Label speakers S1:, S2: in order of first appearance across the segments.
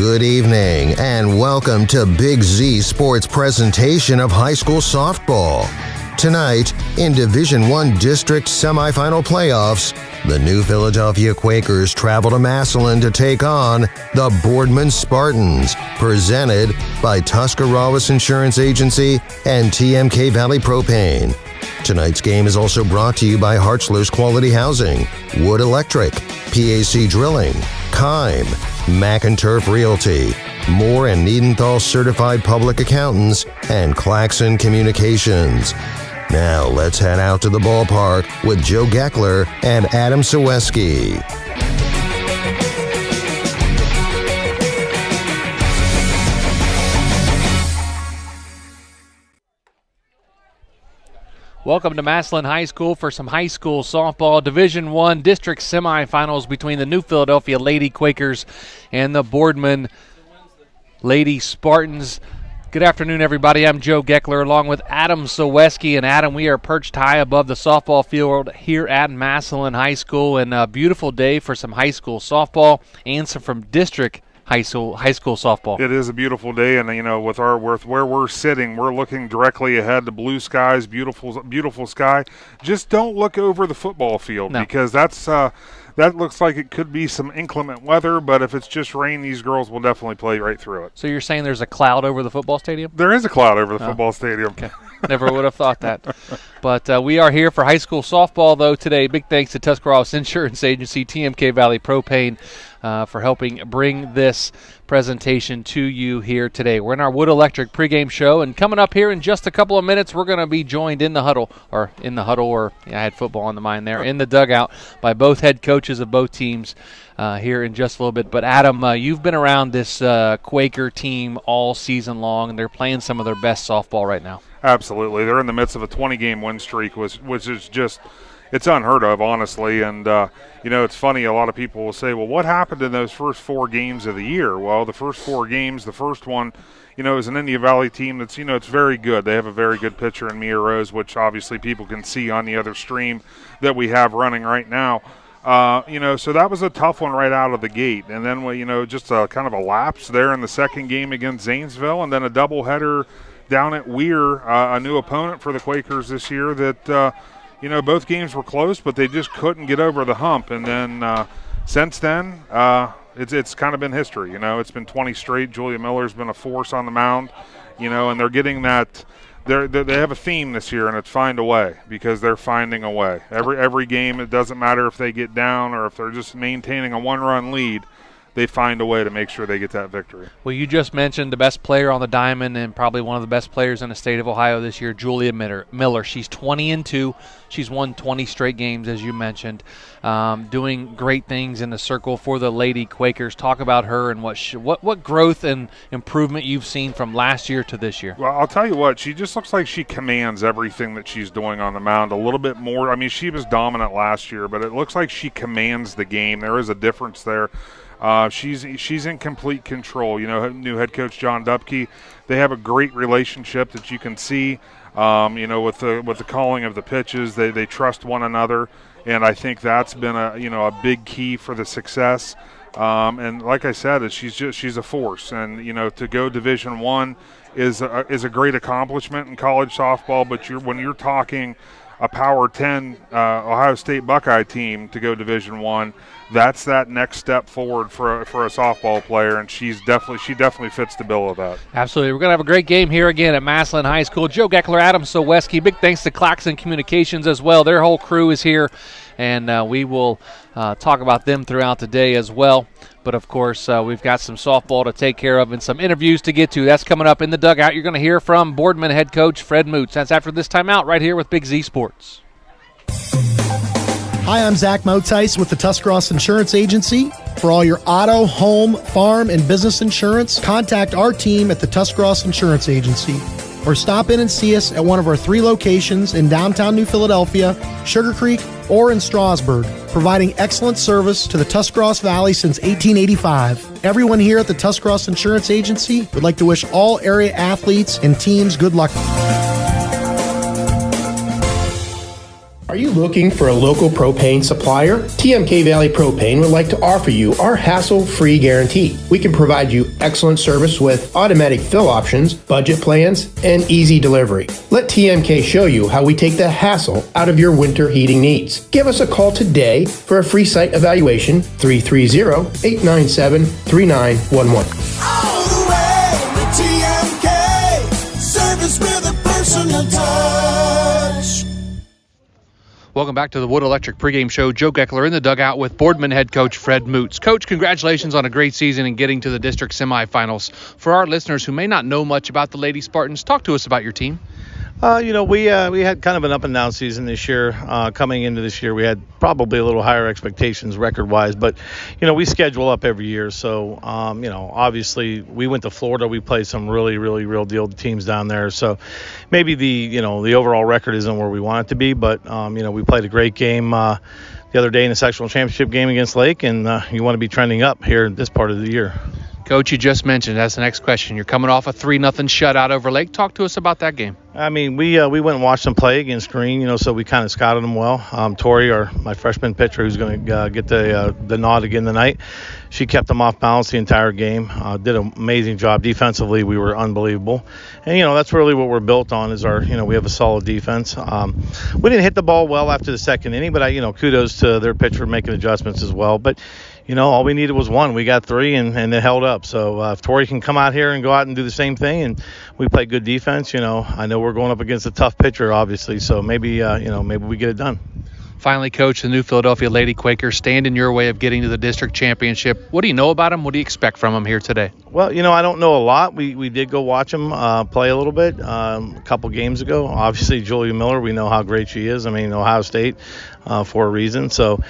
S1: Good evening and welcome to Big Z Sports presentation of high school softball. Tonight, in Division I District semifinal playoffs, the New Philadelphia Quakers travel to Massillon to take on the Boardman Spartans, presented by Tuscarawas Insurance Agency and TMK Valley Propane. Tonight's game is also brought to you by Hartzler's Quality Housing, Wood Electric, PAC Drilling, Kime, McInturf Realty, Moore and Niedenthal Certified Public Accountants, and Claxon Communications. Now let's head out to the ballpark with Joe Geckler and Adam Saweski.
S2: Welcome to Massillon High School for some high school softball Division I District semifinals between the New Philadelphia Lady Quakers and the Boardman Lady Spartans. Good afternoon, everybody. I'm Joe Geckler along with Adam Saweski. And Adam, we are perched high above the softball field here at Massillon High School, and a beautiful day for some high school softball and some from district high school softball.
S3: It is a beautiful day, and with where we're sitting, we're looking directly ahead to blue skies, beautiful sky. Just don't look over the football field because that looks like it could be some inclement weather, but if it's just rain, these girls will definitely play right through it.
S2: So you're saying there's a cloud over the football stadium?
S3: There is a cloud over the football stadium.
S2: Okay. Never would have thought that. But we are here for high school softball, though, today. Big thanks to Tuscarawas Insurance Agency, TMK Valley Propane, for helping bring this presentation to you here today. We're in our Wood Electric pregame show, and coming up here in just a couple of minutes, we're going to be joined in the huddle, or I had football on the mind there, in the dugout by both head coaches of both teams here in just a little bit. But Adam, you've been around this Quaker team all season long, and they're playing some of their best softball right now.
S3: Absolutely. They're in the midst of a 20-game win streak, which is just – it's unheard of, honestly. And, it's funny. A lot of people will say, well, what happened in those first 4 games of the year? Well, the first 4 games, the first one, is an Indian Valley team that's, it's very good. They have a very good pitcher in Mia Rose, which obviously people can see on the other stream that we have running right now. So that was a tough one right out of the gate. And then, just a kind of a lapse there in the second game against Zanesville, and then a doubleheader down at Weir, a new opponent for the Quakers this year that, both games were close, but they just couldn't get over the hump. And then since then, it's kind of been history. It's been 20 straight. Julia Miller's been a force on the mound, and they're getting that. They have a theme this year, and it's find a way, because they're finding a way. Every game, it doesn't matter if they get down or if they're just maintaining a 1-run lead. They find a way to make sure they get that victory.
S2: Well, you just mentioned the best player on the diamond and probably one of the best players in the state of Ohio this year, Julia Miller. She's 20-2. She's won 20 straight games, as you mentioned, doing great things in the circle for the Lady Quakers. Talk about her and what growth and improvement you've seen from last year to this year.
S3: Well, I'll tell you what, she just looks like she commands everything that she's doing on the mound a little bit more. I mean, she was dominant last year, but it looks like she commands the game. There is a difference there. She's in complete control. New head coach John Dupke, they have a great relationship that you can see. With the calling of the pitches, they trust one another, and I think that's been a big key for the success. And like I said, she's a force, and to go Division I is a great accomplishment in college softball. But when you're talking a Power 10 Ohio State Buckeye team to go Division I, that's that next step forward for a softball player, and she definitely fits the bill of that.
S2: Absolutely. We're going to have a great game here again at Massillon High School. Joe Geckler, Adam Saweski, big thanks to Claxon Communications as well. Their whole crew is here, and we will talk about them throughout the day as well. But, of course, we've got some softball to take care of and some interviews to get to. That's coming up in the dugout. You're going to hear from Boardman head coach Fred Moots. That's after this timeout right here with Big Z Sports.
S4: Hi, I'm Zach Motice with the Tuscarawas Insurance Agency. For all your auto, home, farm, and business insurance, contact our team at the Tuscarawas Insurance Agency. Or stop in and see us at one of our 3 locations in downtown New Philadelphia, Sugar Creek, or in Strasburg, providing excellent service to the Tuscarawas Valley since 1885. Everyone here at the Tuscarawas Insurance Agency would like to wish all area athletes and teams good luck.
S5: Are you looking for a local propane supplier? TMK Valley Propane would like to offer you our hassle-free guarantee. We can provide you excellent service with automatic fill options, budget plans, and easy delivery. Let TMK show you how we take the hassle out of your winter heating needs. Give us a call today for a free site evaluation, 330-897-3911.
S6: All the way with TMK, service with a personal touch.
S2: Welcome back to the Wood Electric pregame show. Joe Geckler in the dugout with Boardman head coach Fred Moots. Coach, congratulations on a great season and getting to the district semifinals. For our listeners who may not know much about the Lady Spartans, talk to us about your team.
S7: We had kind of an up and down season this year. Coming into this year, we had probably a little higher expectations record-wise, but we schedule up every year. So obviously we went to Florida. We played some really, really real deal teams down there. So maybe the overall record isn't where we want it to be, but we played a great game the other day in the sectional championship game against Lake, and you want to be trending up here in this part of the year.
S2: Coach, you just mentioned, that's the next question. You're coming off a 3-0 shutout over Lake. Talk to us about that game.
S7: I mean, we went and watched them play against Green, so we kind of scouted them well. Tori, my freshman pitcher, who's going to get the nod again tonight, she kept them off balance the entire game. Did an amazing job defensively. We were unbelievable, and that's really what we're built on is our we have a solid defense. We didn't hit the ball well after the second inning, but kudos to their pitcher making adjustments as well. But all we needed was one. We got three, and it held up. So if Tori can come out here and go out and do the same thing, and we play good defense, I know we're going up against a tough pitcher, obviously. So maybe we get it done.
S2: Finally, Coach, the new Philadelphia Lady Quakers stand in your way of getting to the district championship. What do you know about them? What do you expect from them here today?
S7: Well, I don't know a lot. We did go watch them play a little bit a couple games ago. Obviously, Julia Miller, we know how great she is. I mean, Ohio State for a reason. So,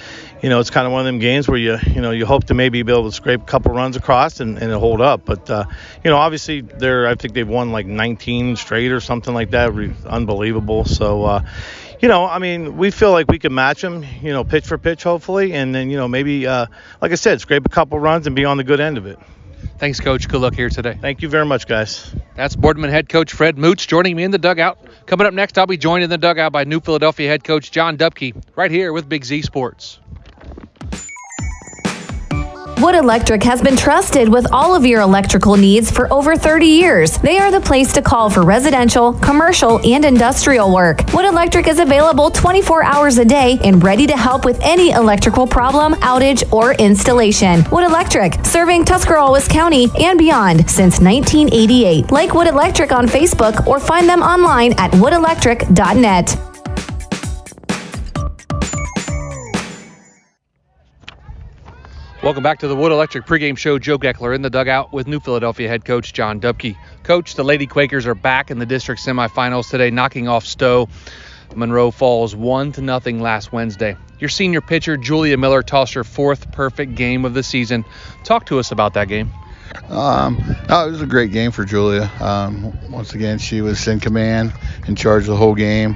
S7: it's kind of one of them games where you hope to maybe be able to scrape a couple runs across and hold up. But, obviously, I think they've won like 19 straight or something like that. Unbelievable. So, we feel like we can match them, pitch for pitch, hopefully. And then, maybe, like I said, scrape a couple runs and be on the good end of it.
S2: Thanks, Coach. Good luck here today.
S7: Thank you very much, guys.
S2: That's Boardman head coach Fred Moots joining me in the dugout. Coming up next, I'll be joined in the dugout by New Philadelphia head coach John Dubke right here with Big Z Sports.
S8: Wood Electric has been trusted with all of your electrical needs for over 30 years. They are the place to call for residential, commercial, and industrial work. Wood Electric is available 24 hours a day and ready to help with any electrical problem, outage, or installation. Wood Electric, serving Tuscarawas County and beyond since 1988. Like Wood Electric on Facebook or find them online at woodelectric.net.
S2: Welcome back to the Wood Electric pregame show. Joe Geckler in the dugout with New Philadelphia head coach John Dubke. Coach, the Lady Quakers are back in the district semifinals today, knocking off Stowe. Monroe Falls 1-0 last Wednesday. Your senior pitcher, Julia Miller, tossed her fourth perfect game of the season. Talk to us about that game.
S9: It was a great game for Julia. Once again, she was in command, in charge of the whole game.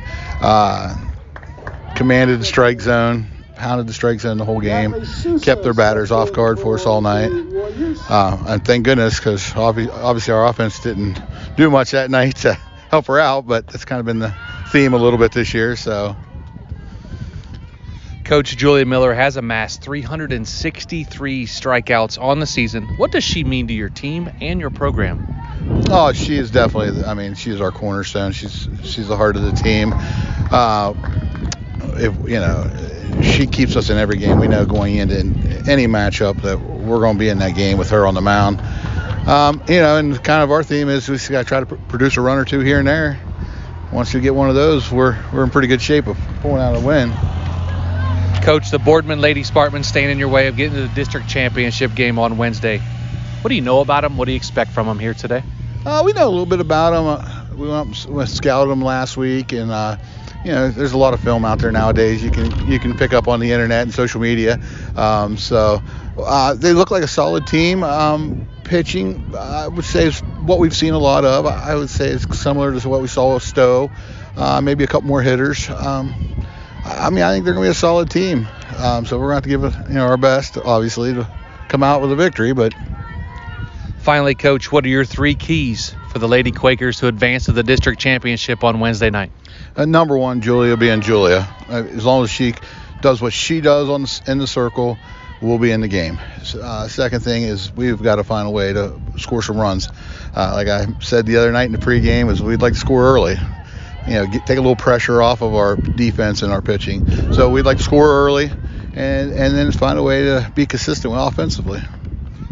S9: Commanded the strike zone. Pounded the strike zone the whole game, kept their batters off guard for us all night. And thank goodness, because obviously our offense didn't do much that night to help her out, but that's kind of been the theme a little bit this year. So,
S2: Coach, Julia Miller has amassed 363 strikeouts on the season. What does she mean to your team and your program?
S9: Oh, she is definitely, she is our cornerstone. She's the heart of the team. She keeps us in every game. We know going into any matchup that we're going to be in that game with her on the mound. And kind of our theme is we got to try to produce a run or two here and there. Once we get one of those, we're in pretty good shape of pulling out a win.
S2: Coach, the Boardman Lady Spartans stand in your way of getting to the district championship game on Wednesday. What do you know about them? What do you expect from them here today?
S9: We know a little bit about them. We went up and scouted them last week, and there's a lot of film out there nowadays. You can pick up on the internet and social media. So they look like a solid team. Pitching, I would say, is what we've seen a lot of. I would say it's similar to what we saw with Stowe. Maybe a couple more hitters. I think they're going to be a solid team. So we're going to have to give our best, obviously, to come out with a victory. But
S2: finally, Coach, what are your three keys for the Lady Quakers to advance to the district championship on Wednesday night?
S9: Number one, Julia being Julia. As long as she does what she does in the circle, we'll be in the game. Second thing is we've got to find a way to score some runs. Like I said the other night in the pregame, is we'd like to score early. Take a little pressure off of our defense and our pitching. So we'd like to score early, and then find a way to be consistent offensively.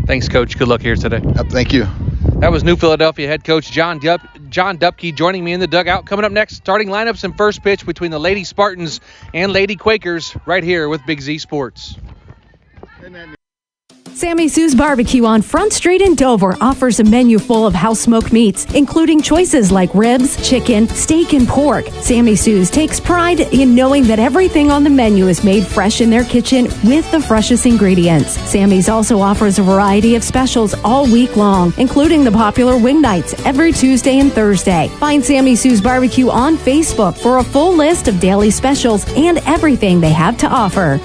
S2: Thanks, Coach. Good luck here today.
S9: Thank you.
S2: That was New Philadelphia head coach John Dupke joining me in the dugout. Coming up next, starting lineups and first pitch between the Lady Spartans and Lady Quakers right here with Big Z Sports.
S10: Sammy Sue's Barbecue on Front Street in Dover offers a menu full of house-smoked meats, including choices like ribs, chicken, steak, and pork. Sammy Sue's takes pride in knowing that everything on the menu is made fresh in their kitchen with the freshest ingredients. Sammy's also offers a variety of specials all week long, including the popular wing nights every Tuesday and Thursday. Find Sammy Sue's Barbecue on Facebook for a full list of daily specials and everything they have to offer.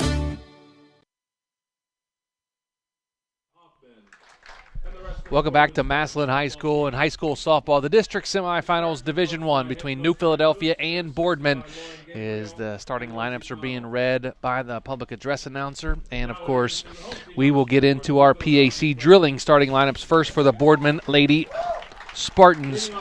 S2: Welcome back to Massillon High School and high school softball. The district semifinals, Division I between New Philadelphia and Boardman. Is the starting lineups are being read by the public address announcer. And, of course, we will get into our PAC drilling starting lineups first for the Boardman Lady Spartans.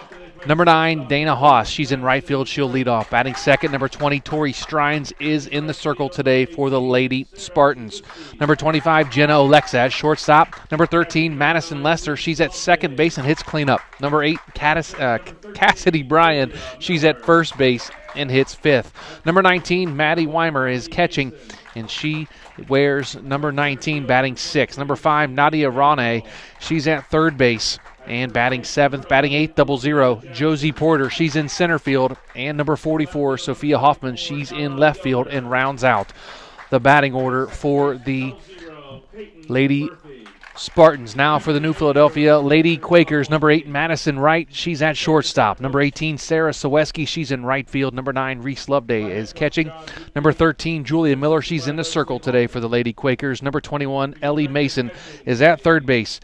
S2: Number 9, Dana Haas. She's in right field. She'll lead off. Batting second, number 20, Tori Strines is in the circle today for the Lady Spartans. Number 25, Jenna Olexa at shortstop. Number 13, Madison Lester. She's at second base and hits cleanup. Number 8, Cassidy Bryan. She's at first base and hits fifth. Number 19, Maddie Weimer is catching, and she wears number 19, batting sixth. Number 5, Nadia Rane. She's at third base. And batting seventh, batting eighth, 00, Josie Porter. She's in center field. And number 44, Sophia Hoffman. She's in left field and rounds out the batting order for the Lady Spartans. Now for the New Philadelphia Lady Quakers. Number 8, Madison Wright. She's at shortstop. Number 18, Sarah Saweski. She's in right field. Number 9, Reese Loveday is catching. Number 13, Julia Miller. She's in the circle today for the Lady Quakers. Number 21, Ellie Mason is at third base.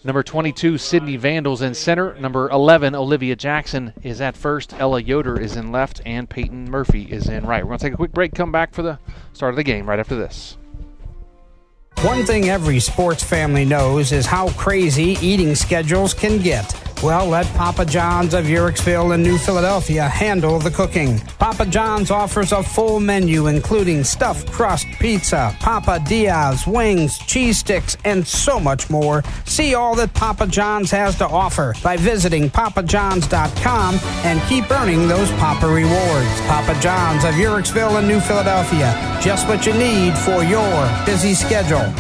S2: Number 22, Sydney Vandals in center. Number 11, Olivia Jackson is at first. Ella Yoder is in left, and Peyton Murphy is in right. We're going to take a quick break, come back for the start of the game right after this.
S11: One thing every sports family knows is how crazy eating schedules can get. Well, let Papa John's of Uricksville and New Philadelphia handle the cooking. Papa John's offers a full menu including stuffed crust pizza, Papa Diaz, wings, cheese sticks, and so much more. See all that Papa John's has to offer by visiting papajohns.com and keep earning those Papa rewards. Papa John's of Uricksville and New Philadelphia. Just what you need for your busy schedule.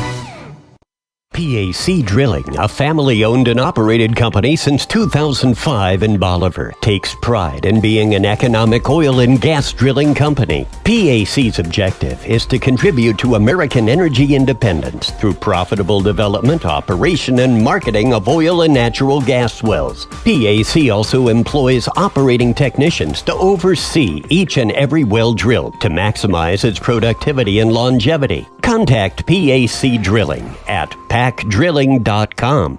S12: PAC Drilling, a family-owned and operated company since 2005 in Bolivar, takes pride in being an economic oil and gas drilling company. PAC's objective is to contribute to American energy independence through profitable development, operation, and marketing of oil and natural gas wells. PAC also employs operating technicians to oversee each and every well drilled to maximize its productivity and longevity. Contact PAC Drilling at pacdrilling.com.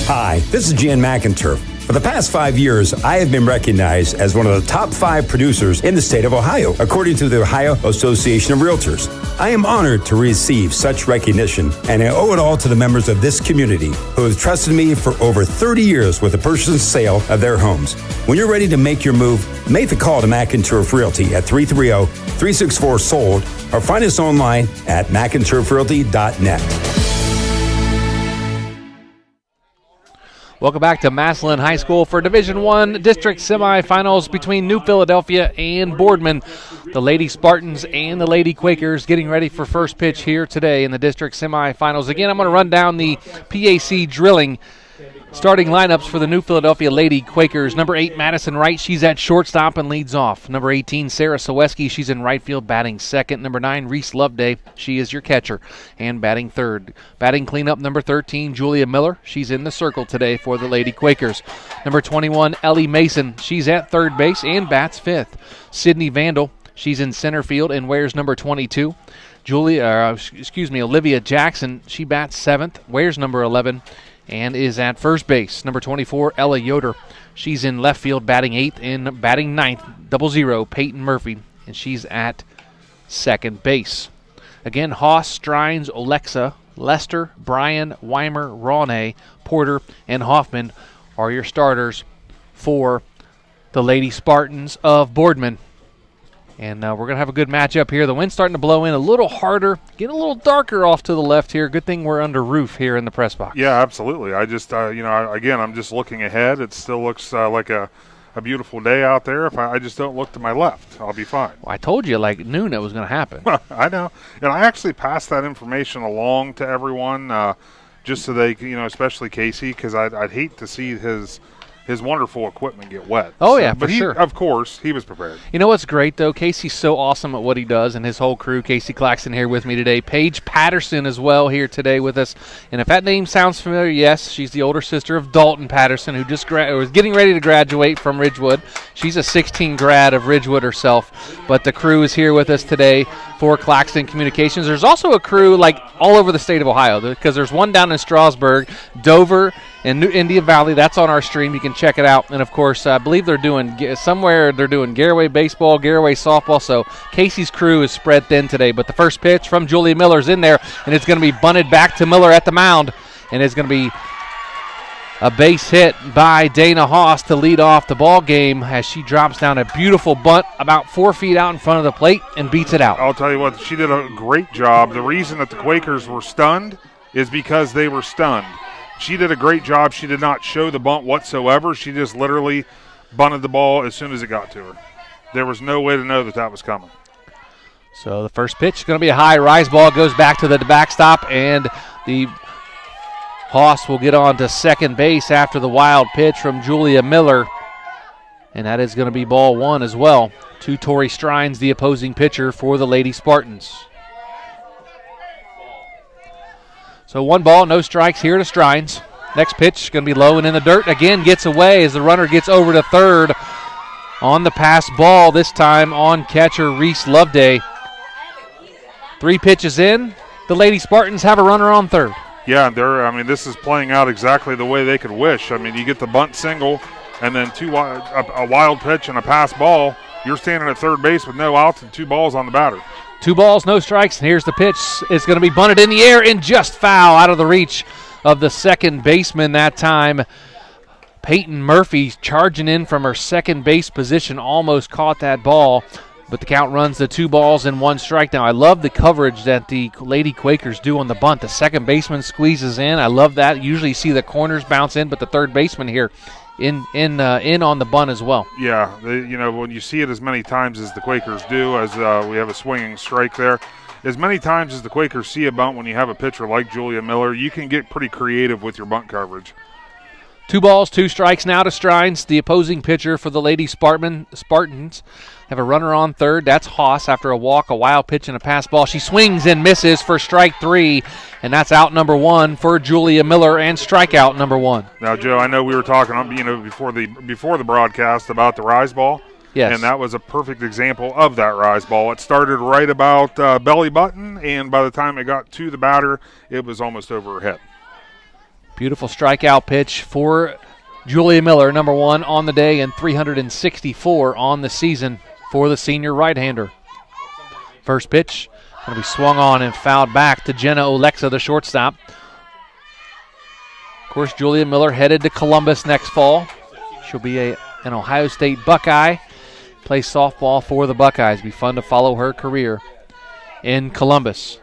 S13: Hi, this is Jan McInturf. For the past 5 years, I have been recognized as one of the top 5 producers in the state of Ohio, according to the Ohio Association of Realtors. I am honored to receive such recognition, and I owe it all to the members of this community who have trusted me for over 30 years with the purchase and sale of their homes. When you're ready to make your move, make the call to McInturf Realty at 330-364-SOLD or find us online at McInturfRealty.net.
S2: Welcome back to Massillon High School for Division I district semifinals between New Philadelphia and Boardman. The Lady Spartans and the Lady Quakers getting ready for first pitch here today in the district semifinals. Again, I'm going to run down the PAC drilling starting lineups for the New Philadelphia Lady Quakers. Number 8, Madison Wright. She's at shortstop and leads off. Number 18, Sarah Saweski. She's in right field batting second. Number 9, Reese Loveday. She is your catcher and batting third. Batting cleanup, number 13, Julia Miller. She's in the circle today for the Lady Quakers. Number 21, Ellie Mason. She's at third base and bats fifth. Sydney Vandal. She's in center field and wears number 22. Olivia Jackson. She bats seventh, wears number 11. And is at first base. Number 24, Ella Yoder. She's in left field batting 8th and batting 9th, 00, Peyton Murphy, and she's at second base. Again, Haas, Strines, Alexa, Lester, Bryan, Weimer, Ronay, Porter, and Hoffman are your starters for the Lady Spartans of Boardman. And we're going to have a good matchup here. The wind's starting to blow in a little harder, getting a little darker off to the left here. Good thing we're under roof here in the press box.
S3: Yeah, absolutely. I just, again, I'm just looking ahead. It still looks like a beautiful day out there. If I just don't look to my left, I'll be fine.
S2: Well, I told you like noon it was going to happen.
S3: I know. And I actually passed that information along to everyone just so they, especially Casey, because I'd hate to see his wonderful equipment get wet.
S2: Oh, yeah,
S3: but
S2: sure.
S3: Of course, he was prepared.
S2: You know what's great, though? Casey's so awesome at what he does, and his whole crew. Casey Claxton here with me today. Paige Patterson as well here today with us. And if that name sounds familiar, yes, she's the older sister of Dalton Patterson, who just was getting ready to graduate from Ridgewood. She's a 16 grad of Ridgewood herself. But the crew is here with us today for Claxton Communications. There's also a crew like all over the state of Ohio, because there's one down in Strasburg, Dover, and New Indian Valley. That's on our stream. You can check it out. And, of course, I believe they're doing Garaway baseball, Garaway softball. So Casey's crew is spread thin today. But the first pitch from Julia Miller's in there, and it's going to be bunted back to Miller at the mound. And it's going to be a base hit by Dana Haas to lead off the ball game as she drops down a beautiful bunt about 4 feet out in front of the plate and beats it out.
S3: I'll tell you what, she did a great job. The reason that the Quakers were stunned is because they were stunned. She did a great job. She did not show the bunt whatsoever. She just literally bunted the ball as soon as it got to her. There was no way to know that was coming.
S2: So the first pitch is going to be a high rise ball, goes back to the backstop, and the Haas will get on to second base after the wild pitch from Julia Miller. And that is going to be ball one as well to Tori Strines, the opposing pitcher for the Lady Spartans. So 1 ball, no strikes here to Strines. Next pitch going to be low and in the dirt. Again, gets away as the runner gets over to third on the pass ball, this time on catcher Reese Loveday. 3 pitches in. The Lady Spartans have a runner on third.
S3: Yeah, this is playing out exactly the way they could wish. You get the bunt single and then a wild pitch and a pass ball. You're standing at third base with no outs and 2 balls on the batter.
S2: 2 balls, no strikes, and here's the pitch. It's going to be bunted in the air and just foul out of the reach of the second baseman that time. Peyton Murphy charging in from her second base position almost caught that ball, but the count runs to 2 balls and 1 strike. Now, I love the coverage that the Lady Quakers do on the bunt. The second baseman squeezes in. I love that. Usually you see the corners bounce in, but the third baseman here in on the bunt as well.
S3: Yeah, when you see it as many times as the Quakers do, as we have a swinging strike there, as many times as the Quakers see a bunt when you have a pitcher like Julia Miller, you can get pretty creative with your bunt coverage.
S2: 2 balls, 2 strikes now to Strines, the opposing pitcher for the Lady Spartans. Have a runner on third. That's Haas after a walk, a wild pitch, and a pass ball. She swings and misses for strike 3, and that's out number 1 for Julia Miller and strikeout number 1.
S3: Now, Joe, I know we were talking, before the broadcast about the rise ball.
S2: Yes.
S3: And that was a perfect example of that rise ball. It started right about belly button, and by the time it got to the batter, it was almost over her head.
S2: Beautiful strikeout pitch for Julia Miller, number 1 on the day and 364 on the season for the senior right-hander. First pitch going to be swung on and fouled back to Jenna Olexa, the shortstop. Of course, Julia Miller headed to Columbus next fall. She'll be an Ohio State Buckeye. Play softball for the Buckeyes. Be fun to follow her career in Columbus.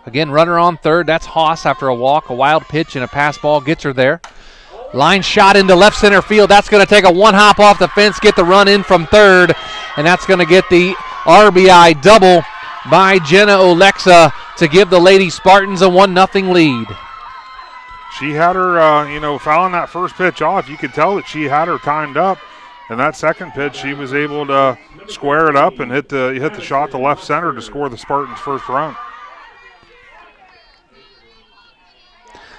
S2: Again, runner on third. That's Haas after a walk, a wild pitch, and a pass ball gets her there. Line shot into left center field. That's going to take a 1-hop off the fence, get the run in from third, and that's going to get the RBI double by Jenna Olexa to give the Lady Spartans a 1-0 lead.
S3: She had her, fouling that first pitch off. You could tell that she had her timed up. And that second pitch, she was able to square it up and hit the shot to left center to score the Spartans' first run.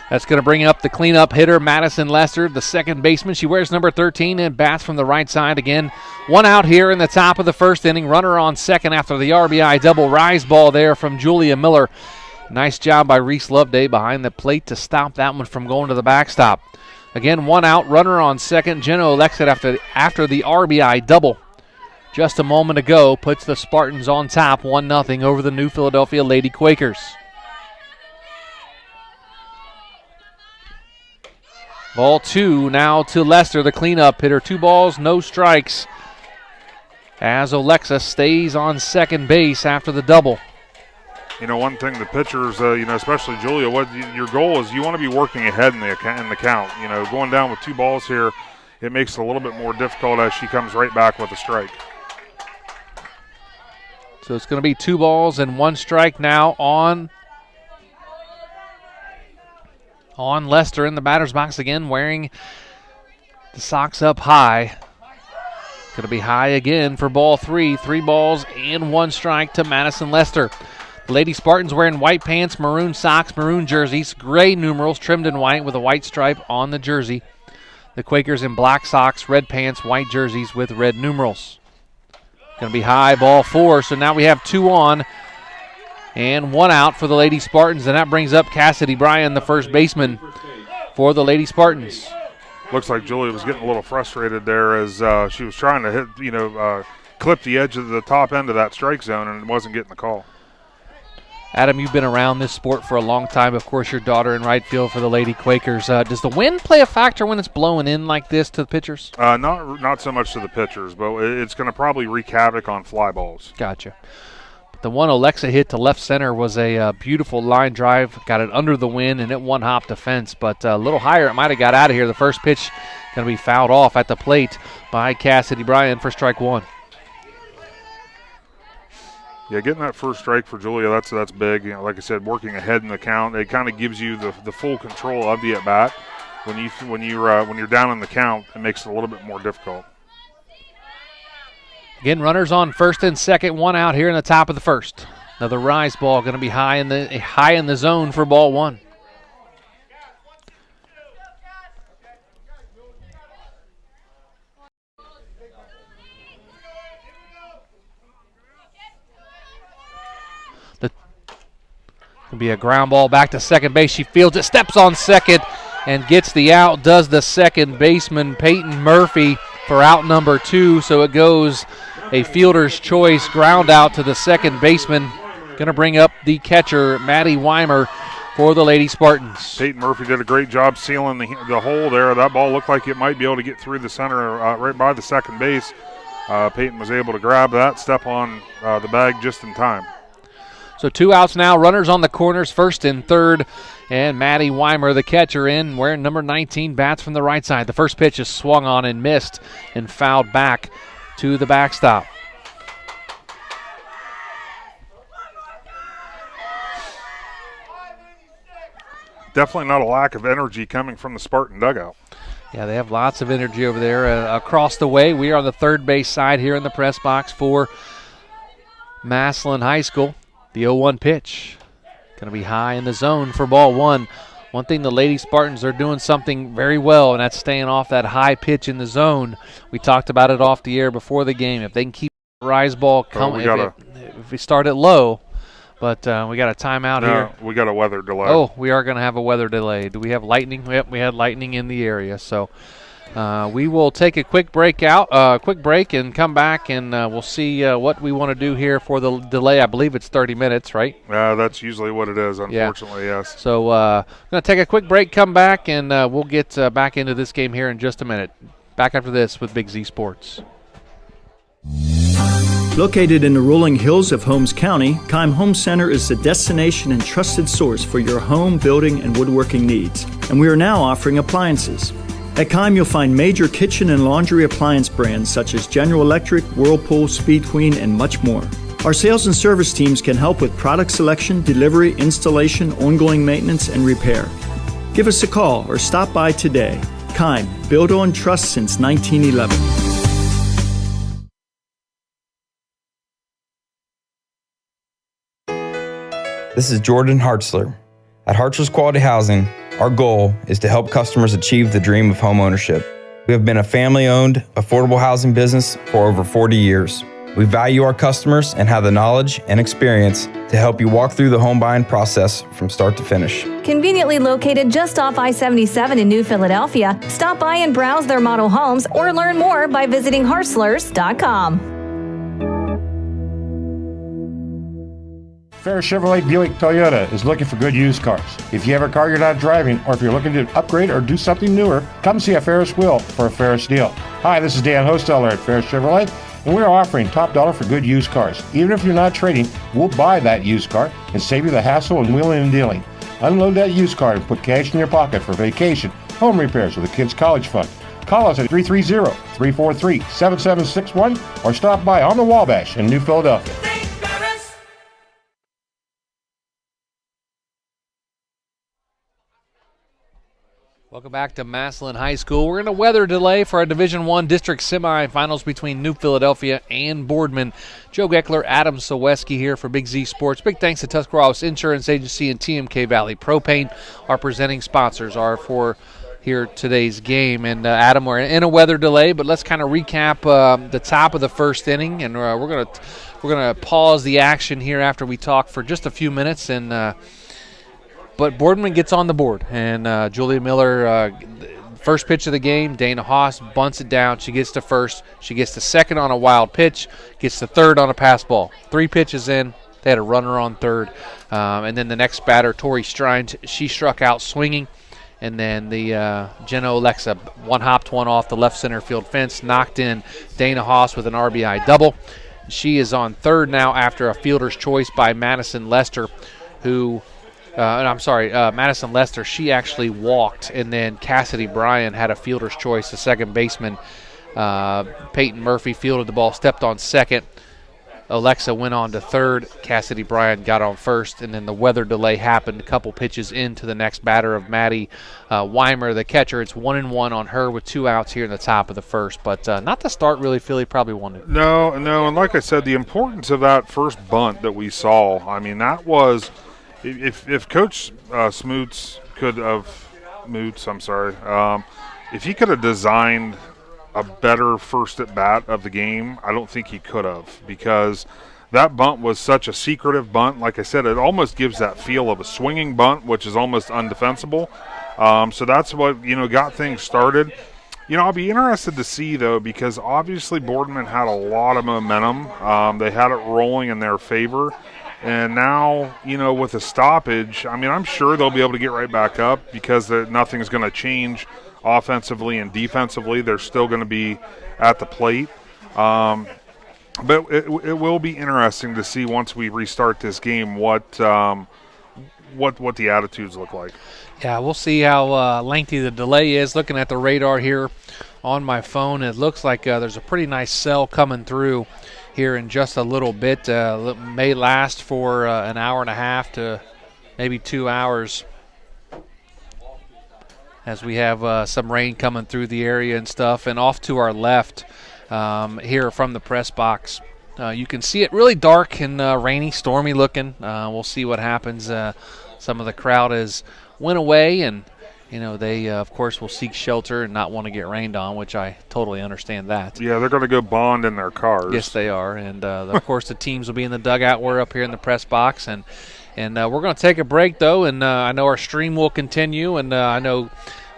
S2: That's going to bring up the cleanup hitter, Madison Lester, the second baseman. She wears number 13 and bats from the right side again. 1 out here in the top of the first inning. Runner on second after the RBI double rise ball there from Julia Miller. Nice job by Reese Loveday behind the plate to stop that one from going to the backstop. Again, 1 out, runner on second. Jenna Oleksa after the RBI double just a moment ago puts the Spartans on top 1-0 over the New Philadelphia Lady Quakers. Ball 2 now to Lester, the cleanup hitter. 2 balls, no strikes, as Oleksa stays on second base after the double.
S3: One thing the pitchers, especially Julia, your goal is you want to be working ahead in the count. Going down with 2 balls here, it makes it a little bit more difficult as she comes right back with a strike.
S2: So it's going to be 2 balls and 1 strike now on Lester in the batter's box again, wearing the socks up high. Going to be high again for ball 3. 3 balls and 1 strike to Madison Lester. The Lady Spartans wearing white pants, maroon socks, maroon jerseys, gray numerals trimmed in white with a white stripe on the jersey. The Quakers in black socks, red pants, white jerseys with red numerals. Going to be high, ball 4. So now we have 2 on and 1 out for the Lady Spartans, and that brings up Cassidy Bryan, the first baseman for the Lady Spartans.
S3: Looks like Julia was getting a little frustrated there as she was trying to hit, clip the edge of the top end of that strike zone, and wasn't getting the call.
S2: Adam, you've been around this sport for a long time. Of course, your daughter in right field for the Lady Quakers. Does the wind play a factor when it's blowing in like this to the pitchers?
S3: Not so much to the pitchers, but it's going to probably wreak havoc on fly balls.
S2: Gotcha. But the one Oleksa hit to left center was a beautiful line drive. Got it under the wind, and it one-hopped the fence. But a little higher, it might have got out of here. The first pitch going to be fouled off at the plate by Cassidy Bryan for strike 1.
S3: Yeah, getting that first strike for Julia, that's big. Like I said, working ahead in the count, it kind of gives you the full control of the at bat. When you're down in the count, it makes it a little bit more difficult.
S2: Again, runners on first and second, 1 out here in the top of the first. Another rise ball going to be high in the zone for ball 1. Going to be a ground ball back to second base. She fields it, steps on second, and gets the out. Does the second baseman, Peyton Murphy, for out number 2. So it goes a fielder's choice ground out to the second baseman. Going to bring up the catcher, Maddie Weimer, for the Lady Spartans.
S3: Peyton Murphy did a great job sealing the hole there. That ball looked like it might be able to get through the center right by the second base. Peyton was able to grab that, step on the bag just in time.
S2: So 2 outs now, runners on the corners, first and third, and Maddie Weimer, the catcher, in, wearing number 19, bats from the right side. The first pitch is swung on and missed and fouled back to the backstop.
S3: Definitely not a lack of energy coming from the Spartan dugout.
S2: Yeah, they have lots of energy over there. Across the way, we are on the third base side here in the press box for Massillon High School. The 0-1 pitch. Going to be high in the zone for ball 1. One thing the Lady Spartans are doing something very well, and that's staying off that high pitch in the zone. We talked about it off the air before the game. If they can keep the rise ball coming, if we start it low, but we got a timeout here.
S3: We got a weather delay.
S2: Oh, we are going to have a weather delay. Do we have lightning? Yep, we had lightning in the area. So we will take a quick break and come back, and we'll see what we want to do here for the delay. I believe it's 30 minutes, right?
S3: That's usually what it is, unfortunately, yes.
S2: So I'm going to take a quick break, come back, and we'll get back into this game here in just a minute. Back after this with Big Z Sports.
S14: Located in the rolling hills of Holmes County, Keim Home Center is the destination and trusted source for your home, building, and woodworking needs. And we are now offering appliances. At Keim, you'll find major kitchen and laundry appliance brands such as General Electric, Whirlpool, Speed Queen, and much more. Our sales and service teams can help with product selection, delivery, installation, ongoing maintenance, and repair. Give us a call or stop by today. Keim, built on trust since 1911.
S15: This is Jordan Hartzler. At Hartzler's Quality Housing, our goal is to help customers achieve the dream of home ownership. We have been a family-owned, affordable housing business for over 40 years. We value our customers and have the knowledge and experience to help you walk through the home buying process from start to finish.
S8: Conveniently located just off I-77 in New Philadelphia, stop by and browse their model homes or learn more by visiting Hartzlers.com.
S16: Ferris Chevrolet Buick Toyota is looking for good used cars. If you have a car you're not driving, or if you're looking to upgrade or do something newer, come see a Ferris wheel for a Ferris deal. Hi, this is Dan Hosteller at Ferris Chevrolet, and we're offering top dollar for good used cars. Even if you're not trading, we'll buy that used car and save you the hassle and wheeling and dealing. Unload that used car and put cash in your pocket for vacation, home repairs, or the kids' college fund. Call us at 330-343-7761 or stop by on the Wabash in New Philadelphia.
S2: Welcome back to Massillon High School. We're in a weather delay for our Division I district semifinals between New Philadelphia and Boardman. Joe Geckler, Adam Soweski here for Big Z Sports. Big thanks to Tuscarawas Insurance Agency and TMK Valley Propane. Our presenting sponsors are for here today's game. And Adam, we're in a weather delay, but let's kind of recap the top of the first inning, and we're gonna pause the action here after we talk for just a few minutes and. But Boardman gets on the board, and Julia Miller, first pitch of the game, Dana Haas bunts it down. She gets to first. She gets to second on a wild pitch, gets to third on a pass ball. 3 pitches in, they had a runner on third. And then the next batter, Tori Strines, she struck out swinging. And then the Jenna Alexa one-hopped one off the left center field fence, knocked in Dana Haas with an RBI double. She is on third now after a fielder's choice by Madison Lester, who... Madison Lester, she actually walked, and then Cassidy Bryan had a fielder's choice. The second baseman, Peyton Murphy, fielded the ball, stepped on second. Alexa went on to third. Cassidy Bryan got on first, and then the weather delay happened a couple pitches into the next batter of Maddie Weimer, the catcher. It's 1-1 on her with 2 outs here in the top of the first, but not the start really Philly probably wanted.
S3: No, and like I said, the importance of that first bunt that we saw, I mean, that was – If Coach Smoots could have if he could have designed a better first at bat of the game, I don't think he could have, because that bunt was such a secretive bunt. Like I said, it almost gives that feel of a swinging bunt, which is almost undefensible. So that's what got things started. I'll be interested to see, though, because obviously Boardman had a lot of momentum. They had it rolling in their favor. And now, with a stoppage, I mean, I'm sure they'll be able to get right back up because nothing's going to change offensively and defensively. They're still going to be at the plate. But it will be interesting to see once we restart this game what the attitudes look like.
S2: Yeah, we'll see how lengthy the delay is. Looking at the radar here on my phone, it looks like there's a pretty nice cell coming through here in just a little bit. May last for an hour and a half to maybe 2 hours as we have some rain coming through the area and stuff. And off to our left here from the press box, you can see it really dark and rainy, stormy looking. We'll see what happens. Some of the crowd went away, and they, of course, will seek shelter and not want to get rained on, which I totally understand that.
S3: Yeah, they're going to go bond in their cars.
S2: Yes, they are. And, of course, the teams will be in the dugout. We're up here in the press box. And we're going to take a break, though, and I know our stream will continue. And I know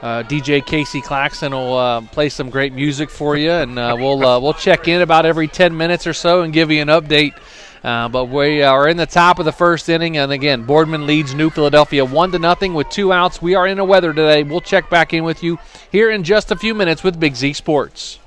S2: DJ Casey Claxton will play some great music for you. And we'll check in about every 10 minutes or so and give you an update. But we are in the top of the first inning, and again, Boardman leads New Philadelphia 1-0 with 2 outs. We are in a weather today. We'll check back in with you here in just a few minutes with Big Z Sports.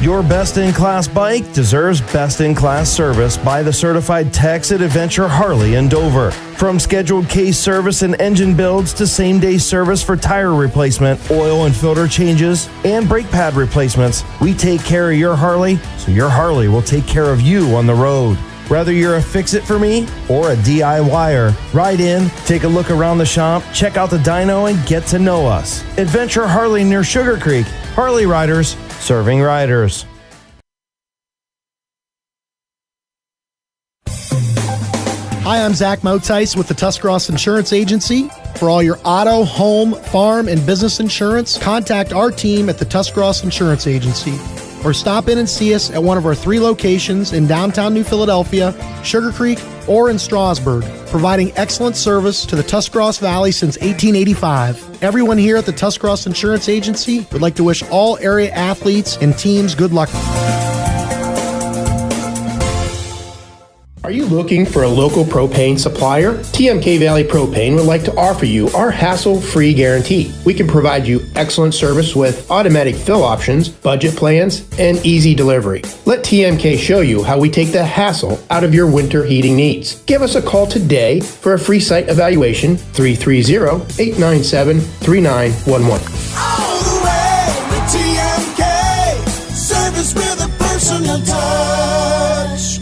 S17: Your best-in-class bike deserves best-in-class service by the certified techs at Adventure Harley in Dover. From scheduled case service and engine builds to same-day service for tire replacement, oil and filter changes, and brake pad replacements, we take care of your Harley so your Harley will take care of you on the road. Whether you're a fix-it-for-me or a DIYer, ride in, take a look around the shop, check out the dyno, and get to know us. Adventure Harley near Sugar Creek. Harley riders, serving riders.
S4: Hi, I'm Zach Motice with the Tuscarawas Insurance Agency. For all your auto, home, farm, and business insurance, contact our team at the Tuscarawas Insurance Agency. or stop in and see us at one of our 3 locations in downtown New Philadelphia, Sugar Creek, or in Strasburg, providing excellent service to the Tuscarawas Valley since 1885. Everyone here at the Tuscarawas Insurance Agency would like to wish all area athletes and teams good luck.
S5: Are you looking for a local propane supplier? TMK Valley Propane would like to offer you our hassle-free guarantee. We can provide you excellent service with automatic fill options, budget plans, and easy delivery. Let TMK show you how we take the hassle out of your winter heating needs. Give us a call today for a free site evaluation, 330-897-3911.
S6: All the way with TMK, service with a personal touch.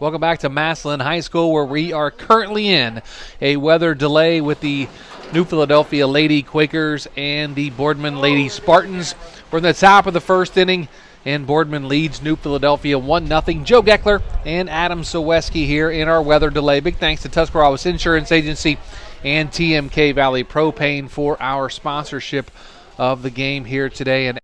S2: Welcome back to Massillon High School, where we are currently in a weather delay with the New Philadelphia Lady Quakers and the Boardman Lady Spartans. We're in the top of the first inning, and Boardman leads New Philadelphia 1-0. Joe Geckler and Adam Soweski here in our weather delay. Big thanks to Tuscarawas Insurance Agency and TMK Valley Propane for our sponsorship of the game here today. And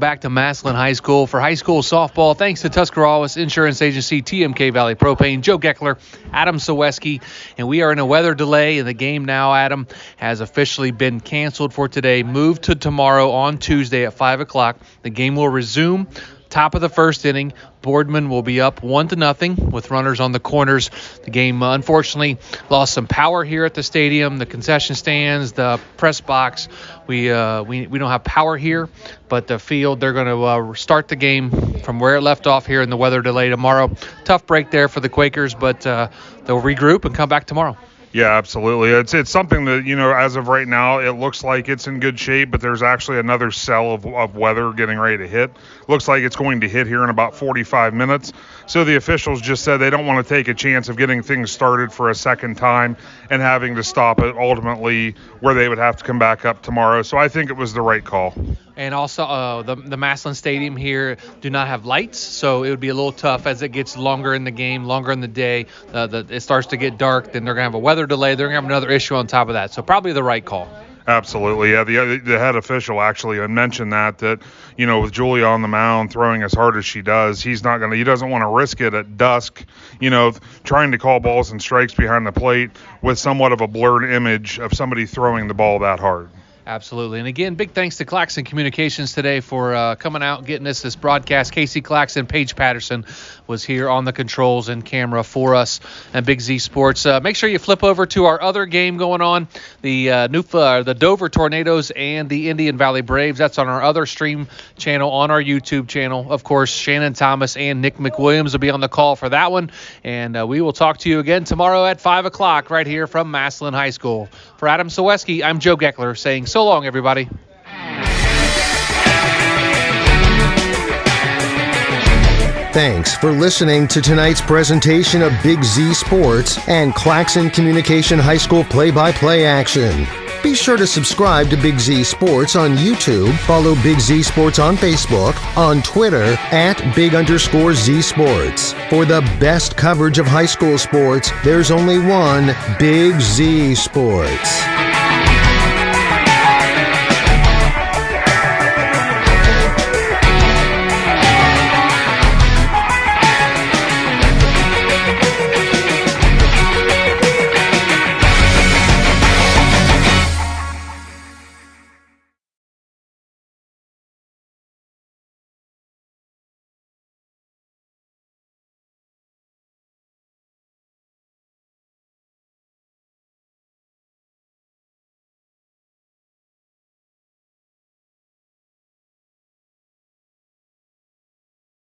S2: back to Massillon High School for high school softball. Thanks to Tuscarawas Insurance Agency, TMK Valley Propane, Joe Geckler, Adam Saweski, and we are in a weather delay, and the game now, Adam, has officially been canceled for today, moved to tomorrow on Tuesday at 5 o'clock. The game will resume. Top of the first inning, Boardman will be up 1-0 with runners on the corners. The game, unfortunately, lost some power here at the stadium, the concession stands, the press box. We don't have power here, but the field, they're going to start the game from where it left off here in the weather delay tomorrow. Tough break there for the Quakers, but they'll regroup and come back tomorrow.
S3: Yeah, absolutely. It's something that, as of right now, it looks like it's in good shape, but there's actually another cell of weather getting ready to hit. Looks like it's going to hit here in about 45 minutes. So the officials just said they don't want to take a chance of getting things started for a second time and having to stop it ultimately where they would have to come back up tomorrow. So I think it was the right call.
S2: And also, the Massillon Stadium here do not have lights, so it would be a little tough as it gets longer in the game, longer in the day. It starts to get dark, then they're going to have a weather delay. They're going to have another issue on top of that. So probably the right call.
S3: Absolutely. Yeah, the head official actually mentioned that with Julia on the mound throwing as hard as she does, he doesn't want to risk it at dusk, trying to call balls and strikes behind the plate with somewhat of a blurred image of somebody throwing the ball that hard.
S2: Absolutely. And again, big thanks to Claxon Communications today for coming out, getting us this broadcast. Casey Claxon, Paige Patterson was here on the controls and camera for us at Big Z Sports. Make sure you flip over to our other game going on, the Dover Tornadoes and the Indian Valley Braves. That's on our other stream channel, on our YouTube channel. Of course, Shannon Thomas and Nick McWilliams will be on the call for that one. And we will talk to you again tomorrow at 5 o'clock right here from Massillon High School. For Adam Saweski, I'm Joe Geckler saying so long, everybody.
S1: Thanks for listening to tonight's presentation of Big Z Sports and Claxon Communication High School play-by-play action. Be sure to subscribe to Big Z Sports on YouTube, follow Big Z Sports on Facebook, on Twitter @Big_Z Sports. For the best coverage of high school sports, there's only one Big Z Sports.